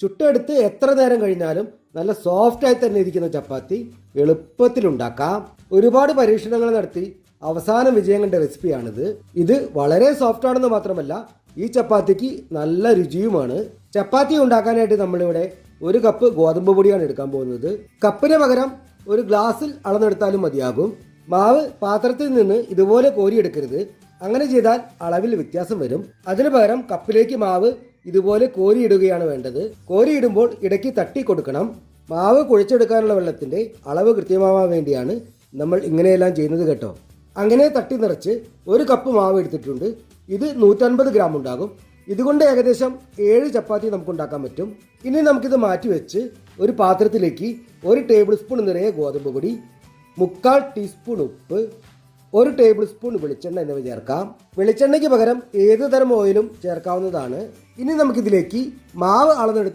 ചുട്ടെടുത്ത് എത്ര നേരം കഴിഞ്ഞാലും നല്ല സോഫ്റ്റായി തന്നെ ഇരിക്കുന്ന ചപ്പാത്തി എളുപ്പത്തിലുണ്ടാക്കാം. ഒരുപാട് പരീക്ഷണങ്ങൾ നടത്തി അവസാനം വിജയം കണ്ട റെസിപ്പിയാണിത്. ഇത് വളരെ സോഫ്റ്റ് ആണെന്ന് മാത്രമല്ല ഈ ചപ്പാത്തിക്ക് നല്ല രുചിയുമാണ്. ചപ്പാത്തി ഉണ്ടാക്കാനായിട്ട് നമ്മളിവിടെ 1 കപ്പ് ഗോതമ്പ് പൊടിയാണ് എടുക്കാൻ പോകുന്നത്. കപ്പിന് പകരം ഒരു ഗ്ലാസ്സിൽ അളന്നെടുത്താലും മതിയാകും. മാവ് പാത്രത്തിൽ നിന്ന് ഇതുപോലെ കോരിയെടുക്കരുത്. അങ്ങനെ ചെയ്താൽ അളവിൽ വ്യത്യാസം വരും. അതിനു പകരം കപ്പിലേക്ക് മാവ് ഇതുപോലെ കോരിയിടുകയാണ് വേണ്ടത്. കോരിയിടുമ്പോൾ ഇടയ്ക്ക് തട്ടി കൊടുക്കണം. മാവ് കുഴച്ചെടുക്കാനുള്ള വെള്ളത്തിന്റെ അളവ് കൃത്യമാവാൻ വേണ്ടിയാണ് നമ്മൾ ഇങ്ങനെയെല്ലാം ചെയ്യുന്നത് കേട്ടോ. അങ്ങനെ തട്ടി നിറച്ച് 1 കപ്പ് മാവ് എടുത്തിട്ടുണ്ട്. ഇത് 150 ഗ്രാം ഉണ്ടാകും. ഇതുകൊണ്ട് ഏകദേശം 7 ചപ്പാത്തി നമുക്ക് ഉണ്ടാക്കാൻ പറ്റും. ഇനി നമുക്കിത് മാറ്റി വെച്ച് ഒരു പാത്രത്തിലേക്ക് 1 ടേബിൾ സ്പൂൺ നിറയെ ഗോതമ്പ് പൊടി, 1/4 ടീസ്പൂൺ ഉപ്പ്, 1 ടേബിൾ സ്പൂൺ വെളിച്ചെണ്ണ എന്നിവ ചേർക്കാം. വെളിച്ചെണ്ണയ്ക്ക് പകരം ഏത് തരം ഓയിലും ചേർക്കാവുന്നതാണ്. ഇനി നമുക്കിതിലേക്ക് മാവ് അളന്നെടുത്ത